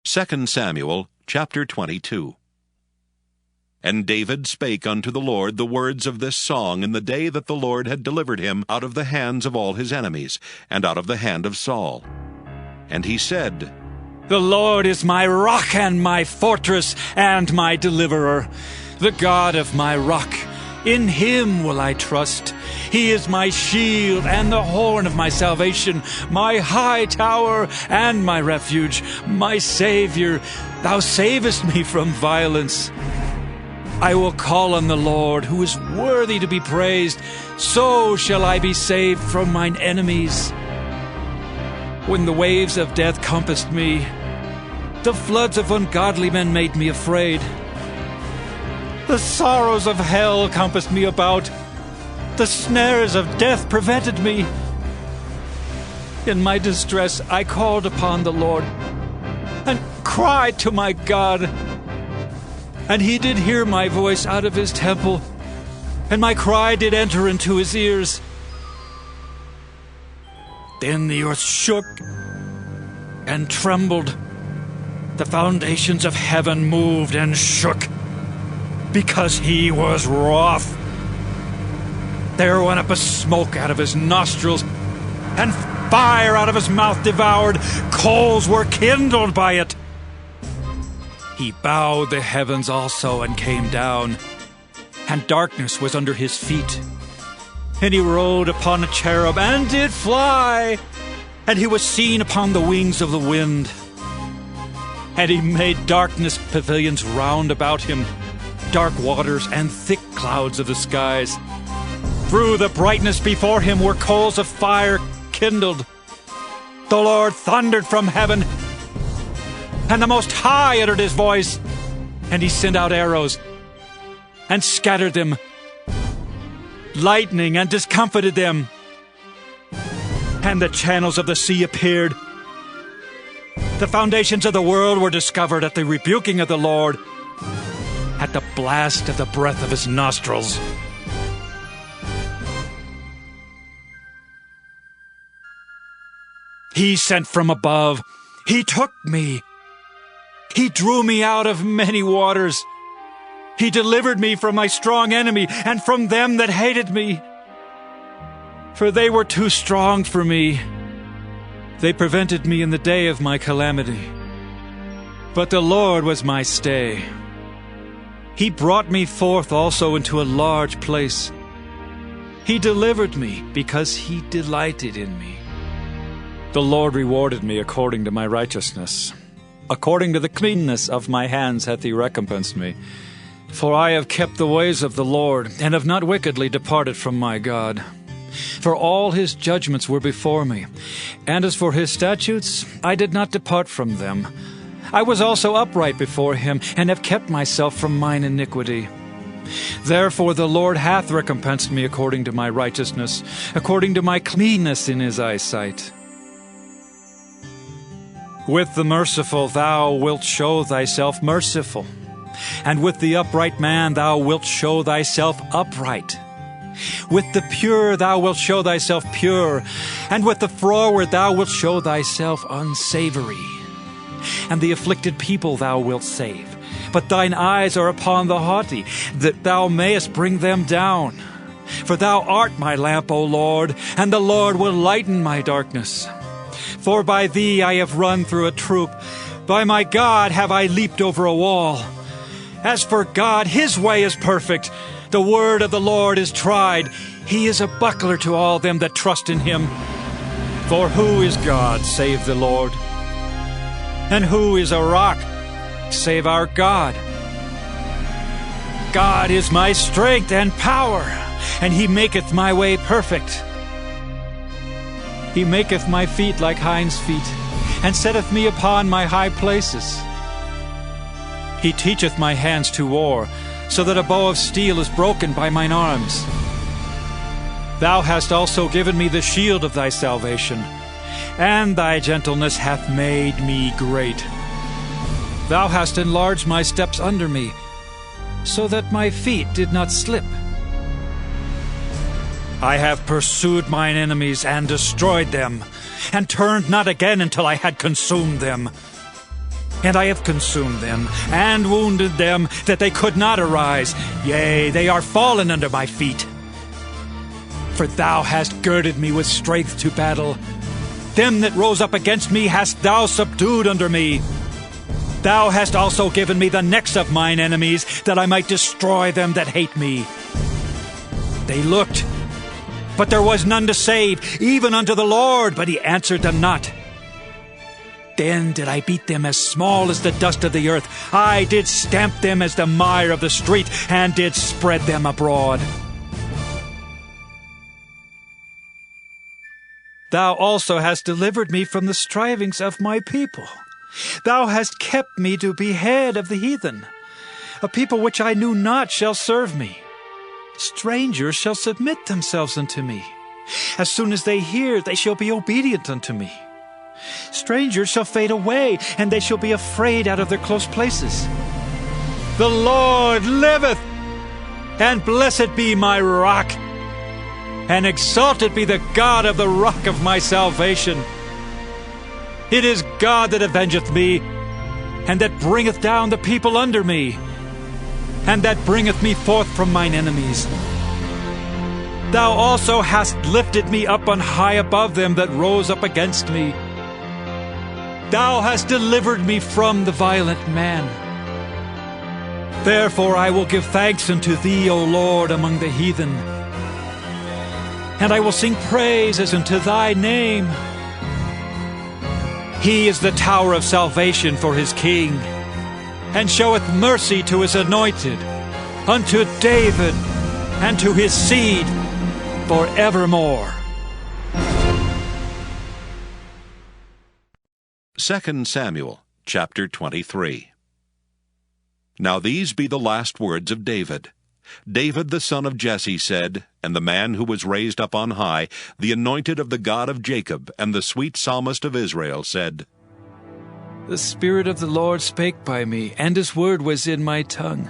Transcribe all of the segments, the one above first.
2 Samuel chapter 22. And David spake unto the Lord the words of this song in the day that the Lord had delivered him out of the hands of all his enemies, and out of the hand of Saul. And he said, The Lord is my rock and my fortress and my deliverer, the God of my rock. In him will I trust. He is my shield and the horn of my salvation, my high tower and my refuge, my Savior. Thou savest me from violence. I will call on the Lord, who is worthy to be praised. So shall I be saved from mine enemies. When the waves of death compassed me, the floods of ungodly men made me afraid. The sorrows of hell compassed me about. The snares of death prevented me. In my distress I called upon the Lord and cried to my God. And he did hear my voice out of his temple, and my cry did enter into his ears. Then the earth shook and trembled. The foundations of heaven moved and shook, because he was wroth. There went up a smoke out of his nostrils, and fire out of his mouth devoured. Coals were kindled by it. He bowed the heavens also and came down, and darkness was under his feet. And he rode upon a cherub and did fly, and he was seen upon the wings of the wind. And he made darkness pavilions round about him, dark waters and thick clouds of the skies. Through the brightness before him were coals of fire kindled. The Lord thundered from heaven, and the Most High uttered his voice, and he sent out arrows and scattered them, lightning and discomfited them. And the channels of the sea appeared. The foundations of the world were discovered at the rebuking of the Lord, at the blast of the breath of his nostrils. He sent from above. He took me. He drew me out of many waters. He delivered me from my strong enemy and from them that hated me. For they were too strong for me. They prevented me in the day of my calamity. But the Lord was my stay. He brought me forth also into a large place. He delivered me because he delighted in me. The Lord rewarded me according to my righteousness. According to the cleanness of my hands hath he recompensed me. For I have kept the ways of the Lord, and have not wickedly departed from my God. For all his judgments were before me, and as for his statutes, I did not depart from them. I was also upright before him, and have kept myself from mine iniquity. Therefore the Lord hath recompensed me according to my righteousness, according to my cleanness in his eyesight. With the merciful thou wilt show thyself merciful, and with the upright man thou wilt show thyself upright. With the pure thou wilt show thyself pure, and with the froward thou wilt show thyself unsavory. And the afflicted people thou wilt save, but thine eyes are upon the haughty, that thou mayest bring them down. For thou art my lamp, O Lord, and the Lord will lighten my darkness. For by thee I have run through a troop, by my God have I leaped over a wall. As for God, his way is perfect. The word of the Lord is tried. He is a buckler to all them that trust in him. For who is God save the Lord? And who is a rock save our God? God is my strength and power, and he maketh my way perfect. He maketh my feet like hinds' feet, and setteth me upon my high places. He teacheth my hands to war, so that a bow of steel is broken by mine arms. Thou hast also given me the shield of thy salvation, and thy gentleness hath made me great. Thou hast enlarged my steps under me, so that my feet did not slip. I have pursued mine enemies and destroyed them, and turned not again until I had consumed them. And I have consumed them, and wounded them, that they could not arise. Yea, they are fallen under my feet. For thou hast girded me with strength to battle. Them that rose up against me hast thou subdued under me. Thou hast also given me the necks of mine enemies, that I might destroy them that hate me. They looked, but there was none to save, even unto the Lord, but he answered them not. Then did I beat them as small as the dust of the earth. I did stamp them as the mire of the street, and did spread them abroad. Thou also hast delivered me from the strivings of my people. Thou hast kept me to be head of the heathen. A people which I knew not shall serve me. Strangers shall submit themselves unto me. As soon as they hear, they shall be obedient unto me. Strangers shall fade away, and they shall be afraid out of their close places. The Lord liveth, and blessed be my rock, and exalted be the God of the rock of my salvation. It is God that avengeth me, and that bringeth down the people under me, and that bringeth me forth from mine enemies. Thou also hast lifted me up on high above them that rose up against me. Thou hast delivered me from the violent man. Therefore I will give thanks unto thee, O Lord, among the heathen. And I will sing praises unto thy name. He is the tower of salvation for his king, and showeth mercy to his anointed, unto David, and to his seed forevermore. 2 Samuel, chapter 23. Now these be the last words of David. David the son of Jesse said, and the man who was raised up on high, the anointed of the God of Jacob, and the sweet psalmist of Israel, said, The Spirit of the Lord spake by me, and his word was in my tongue.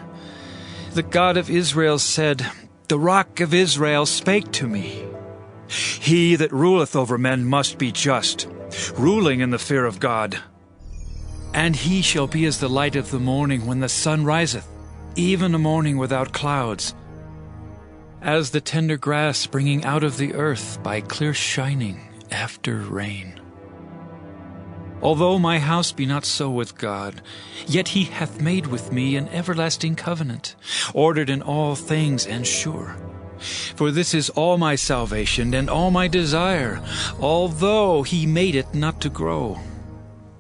The God of Israel said, The rock of Israel spake to me. He that ruleth over men must be just, ruling in the fear of God. And he shall be as the light of the morning when the sun riseth, even a morning without clouds, as the tender grass springing out of the earth by clear shining after rain. Although my house be not so with God, yet he hath made with me an everlasting covenant, ordered in all things and sure. For this is all my salvation and all my desire, although he made it not to grow.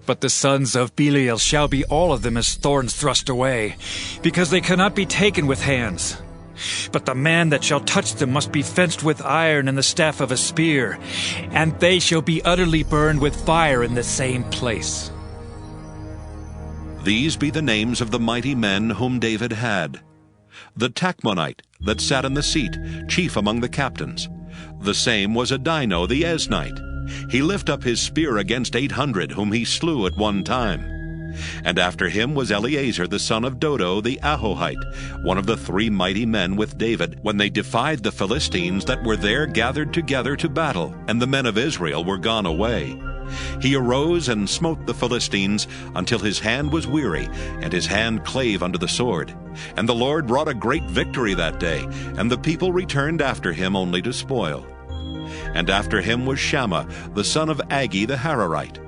But the sons of Belial shall be all of them as thorns thrust away, because they cannot be taken with hands. But the man that shall touch them must be fenced with iron and the staff of a spear, and they shall be utterly burned with fire in the same place. These be the names of the mighty men whom David had. The Tachmonite that sat in the seat, chief among the captains. The same was Adino the Eznite. He lift up his spear against 800, whom he slew at one time. And after him was Eleazar the son of Dodo the Ahohite, one of the 3 mighty men with David, when they defied the Philistines that were there gathered together to battle, and the men of Israel were gone away. He arose and smote the Philistines until his hand was weary, and his hand clave unto the sword. And the Lord wrought a great victory that day, and the people returned after him only to spoil. And after him was Shammah the son of Agi the Hararite.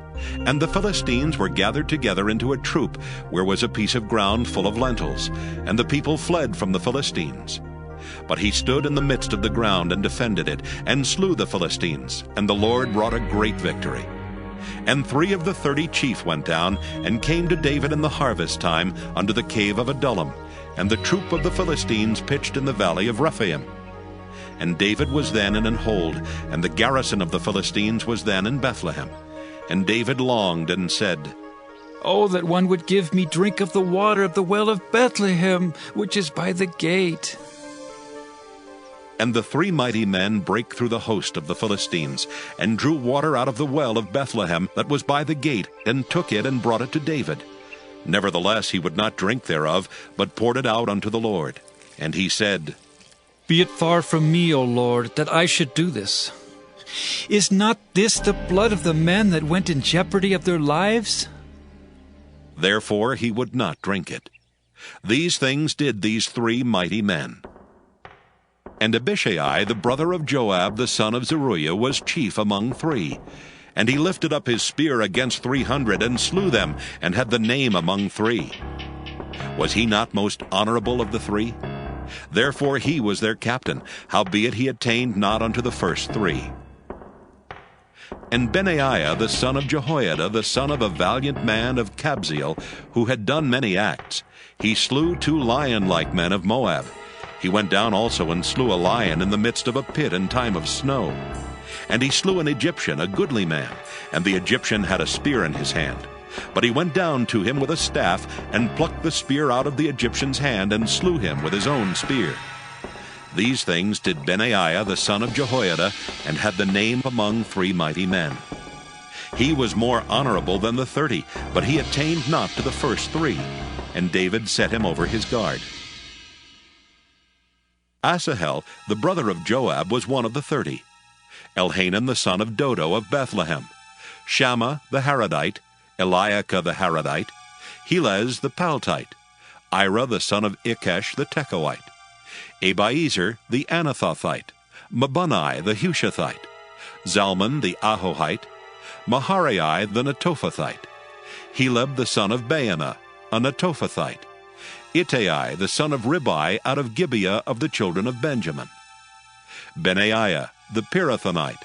And the Philistines were gathered together into a troop, where was a piece of ground full of lentils, and the people fled from the Philistines. But he stood in the midst of the ground and defended it, and slew the Philistines, and the Lord wrought a great victory. And 3 of the 30 chief went down, and came to David in the harvest time unto the cave of Adullam, and the troop of the Philistines pitched in the valley of Rephaim. And David was then in an hold, and the garrison of the Philistines was then in Bethlehem. And David longed and said, Oh, that one would give me drink of the water of the well of Bethlehem, which is by the gate. And the 3 mighty men brake through the host of the Philistines, and drew water out of the well of Bethlehem that was by the gate, and took it and brought it to David. Nevertheless he would not drink thereof, but poured it out unto the Lord. And he said, Be it far from me, O Lord, that I should do this. Is not this the blood of the men that went in jeopardy of their lives? Therefore he would not drink it. These things did these 3 mighty men. And Abishai, the brother of Joab, the son of Zeruiah, was chief among 3. And he lifted up his spear against 300, and slew them, and had the name among 3. Was he not most honorable of the 3? Therefore he was their captain, howbeit he attained not unto the first 3. And Benaiah the son of Jehoiada, the son of a valiant man of Kabzeel, who had done many acts, he slew 2 lion-like men of Moab. He went down also and slew a lion in the midst of a pit in time of snow. And he slew an Egyptian, a goodly man, and the Egyptian had a spear in his hand. But he went down to him with a staff, and plucked the spear out of the Egyptian's hand, and slew him with his own spear. These things did Benaiah the son of Jehoiada, and had the name among 3 mighty men. He was more honorable than the 30, but he attained not to the first 3, and David set him over his guard. Asahel, the brother of Joab, was one of the 30. Elhanan the son of Dodo of Bethlehem, Shammah the Haradite, Eliakah the Haradite, Helez the Paltite, Ira the son of Ikesh the Tekoite, Abiezer the Anathothite, Mabunai the Hushathite, Zalmon the Ahohite, Maharai the Netophathite, Heleb the son of Baanah, a Netophathite, Ittai the son of Ribai out of Gibeah of the children of Benjamin, Benaiah the Pirathonite,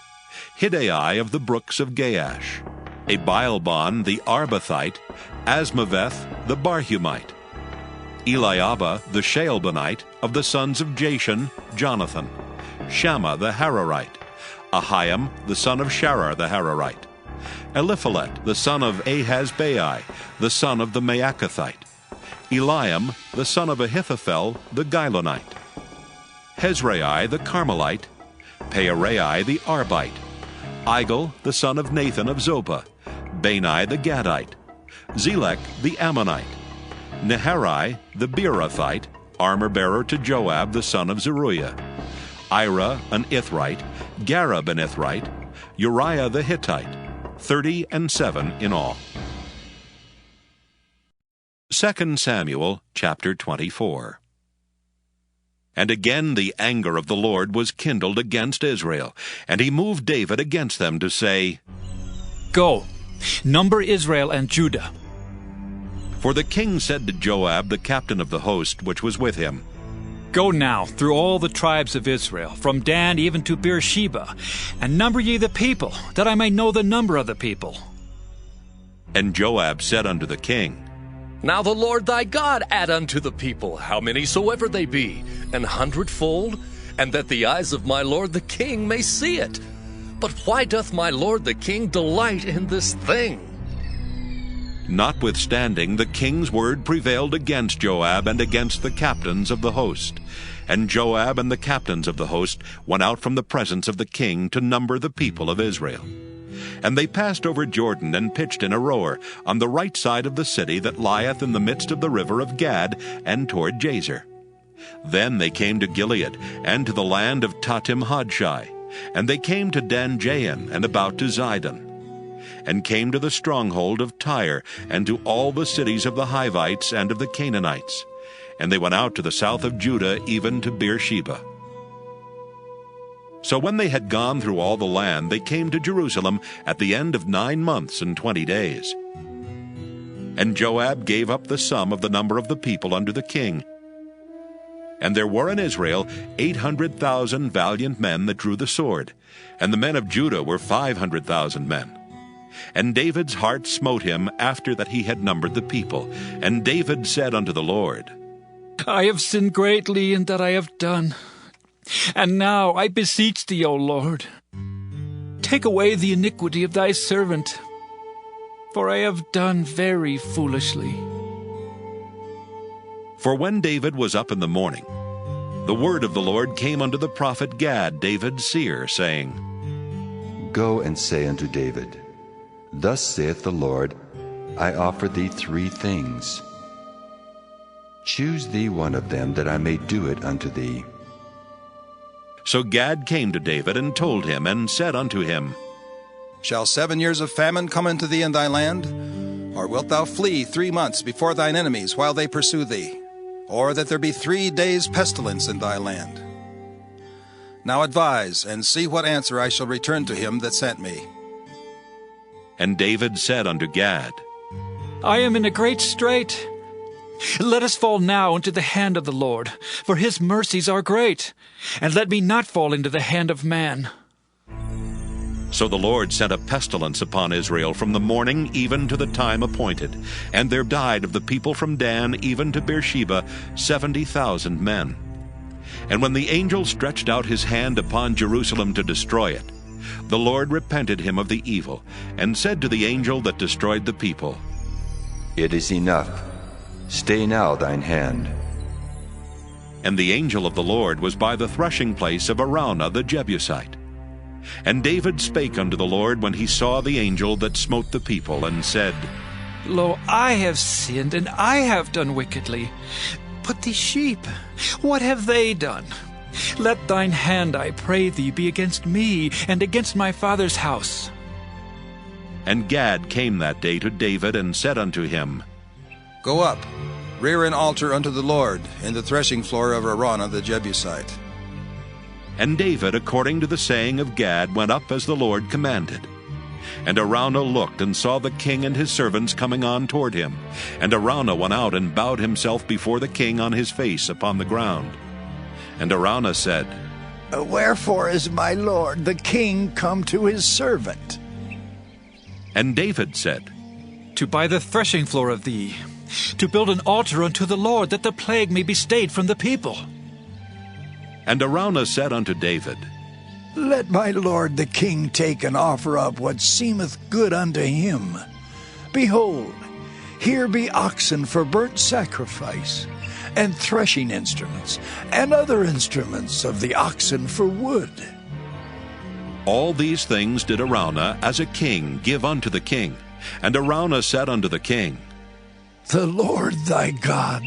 Hiddai of the brooks of Gaash, Abialbon the Arbathite, Asmaveth the Barhumite, Eliabah the Shaalbonite of the sons of Jashan, Jonathan, Shammah the Hararite, Ahiam the son of Sharar the Hararite, Eliphalet the son of Ahasbai, the son of the Maacathite, Eliam the son of Ahithophel the Gilonite, Hezrai the Carmelite, Pearai the Arbite, Igal the son of Nathan of Zopah, Bani the Gadite, Zelek the Ammonite, Neharai the Beerothite, armor-bearer to Joab the son of Zeruiah, Ira an Ithrite, Gareb an Ithrite, Uriah the Hittite, 37 in all. 2 Samuel chapter 24. And again the anger of the Lord was kindled against Israel, and he moved David against them to say, Go, number Israel and Judah. For the king said to Joab, the captain of the host which was with him, Go now through all the tribes of Israel, from Dan even to Beersheba, and number ye the people, that I may know the number of the people. And Joab said unto the king, Now the Lord thy God add unto the people, how many soever they be, 100-fold, and that the eyes of my lord the king may see it. But why doth my lord the king delight in this thing? Notwithstanding, the king's word prevailed against Joab and against the captains of the host. And Joab and the captains of the host went out from the presence of the king to number the people of Israel. And they passed over Jordan and pitched in Aroer, on the right side of the city that lieth in the midst of the river of Gad, and toward Jazer. Then they came to Gilead, and to the land of Tatim-Hodshai, and they came to Dan-Jain, and about to Zidon, and came to the stronghold of Tyre, and to all the cities of the Hivites and of the Canaanites. And they went out to the south of Judah, even to Beersheba. So when they had gone through all the land, they came to Jerusalem at the end of 9 months and 20 days. And Joab gave up the sum of the number of the people unto the king. And there were in Israel 800,000 valiant men that drew the sword, and the men of Judah were 500,000 men. And David's heart smote him after that he had numbered the people. And David said unto the Lord, I have sinned greatly in that I have done. And now I beseech thee, O Lord, take away the iniquity of thy servant, for I have done very foolishly. For when David was up in the morning, the word of the Lord came unto the prophet Gad, David's seer, saying, Go and say unto David, Thus saith the Lord, I offer thee 3 things. Choose thee one of them, that I may do it unto thee. So Gad came to David and told him, and said unto him, Shall 7 years of famine come into thee in thy land? Or wilt thou flee 3 months before thine enemies while they pursue thee? Or that there be 3 days' pestilence in thy land? Now advise, and see what answer I shall return to him that sent me. And David said unto Gad, I am in a great strait. Let us fall now into the hand of the Lord, for his mercies are great, and let me not fall into the hand of man. So the Lord sent a pestilence upon Israel from the morning even to the time appointed, and there died of the people from Dan even to Beersheba 70,000 men. And when the angel stretched out his hand upon Jerusalem to destroy it, the Lord repented him of the evil, and said to the angel that destroyed the people, It is enough. Stay now thine hand. And the angel of the Lord was by the threshing place of Araunah the Jebusite. And David spake unto the Lord when he saw the angel that smote the people, and said, Lo, I have sinned, and I have done wickedly. But these sheep, what have they done? Let thine hand, I pray thee, be against me, and against my father's house. And Gad came that day to David, and said unto him, Go up, rear an altar unto the Lord in the threshing floor of Araunah the Jebusite. And David, according to the saying of Gad, went up as the Lord commanded. And Araunah looked, and saw the king and his servants coming on toward him. And Araunah went out, and bowed himself before the king on his face upon the ground. And Araunah said, Wherefore is my lord the king come to his servant? And David said, To buy the threshing floor of thee, to build an altar unto the Lord, that the plague may be stayed from the people. And Araunah said unto David, Let my lord the king take and offer up what seemeth good unto him. Behold, here be oxen for burnt sacrifice, and threshing instruments, and other instruments of the oxen for wood. All these things did Araunah as a king give unto the king. And Araunah said unto the king, The Lord thy God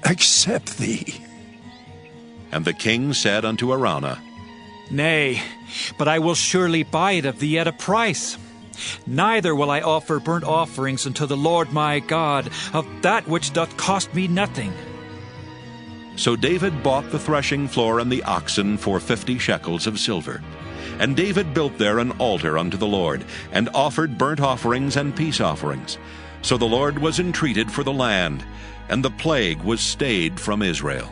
accept thee. And the king said unto Araunah, Nay, but I will surely buy it of thee at a price. Neither will I offer burnt offerings unto the Lord my God of that which doth cost me nothing. So David bought the threshing floor and the oxen for 50 shekels of silver. And David built there an altar unto the Lord, and offered burnt offerings and peace offerings. So the Lord was entreated for the land, and the plague was stayed from Israel.